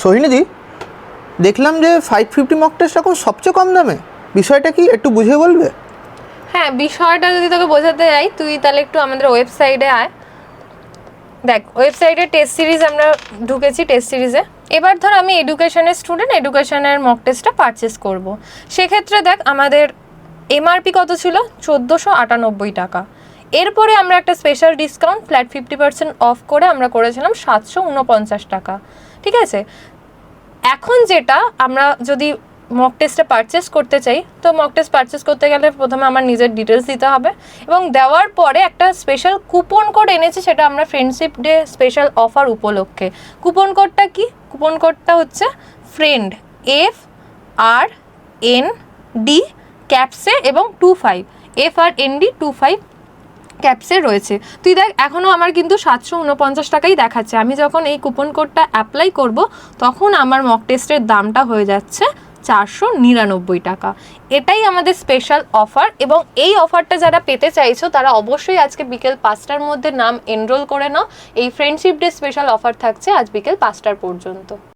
সোহিনীদি, দেখলাম যে 550 mock test এখন সবচেয়ে কম দামে, বিষয়টা কি একটু বুঝিয়ে বলবে? হ্যাঁ, বিষয়টা যদি তোকে বোঝাতে যাই, তুই তাহলে একটু আমাদের ওয়েবসাইটে আয়। দেখ, ওয়েবসাইটে টেস্ট সিরিজ আমরা ঢুকেছি, টেস্ট সিরিজে। এবার ধর আমি এডুকেশনের স্টুডেন্ট, এডুকেশনের মক টেস্টটা পারচেস করব। সেক্ষেত্রে দেখ আমাদের এমআরপি কত ছিল, 1498 টাকা। এরপরে আমরা একটা স্পেশাল ডিসকাউন্ট ফ্ল্যাট 50% অফ করে আমরা করেছিলাম 749 টাকা। ঠিক আছে, এখন যেটা আমরা যদি মক টেস্টটা পারচেস করতে চাই, তো মক টেস্ট পারচেস করতে গেলে প্রথমে আমার নিজের ডিটেলস দিতে হবে, এবং দেওয়ার পরে একটা স্পেশাল কুপন কোড এনেছি, সেটা আমরা ফ্রেন্ডশিপ ডে স্পেশাল অফার উপলক্ষে। কুপন কোডটা কি? কুপন কোডটা হচ্ছে ফ্রেন্ড, FRND ক্যাপসে এবং 25, FRND 25 ক্যাপসে রয়েছে। তুই দেখ, এখনও আমার কিন্তু 749 টাকাই দেখাচ্ছে। আমি যখন এই কুপন কোডটা অ্যাপ্লাই করব, তখন আমার মক টেস্টের দামটা হয়ে যাচ্ছে 499 টাকা। এটাই আমাদের স্পেশাল অফার, এবং এই অফারটা যারা পেতে চাইছো তারা অবশ্যই আজকে বিকেল 5টার মধ্যে নাম এনরোল করে নাও। এই ফ্রেন্ডশিপ ডে স্পেশাল অফার থাকছে আজ বিকেল 5টা পর্যন্ত।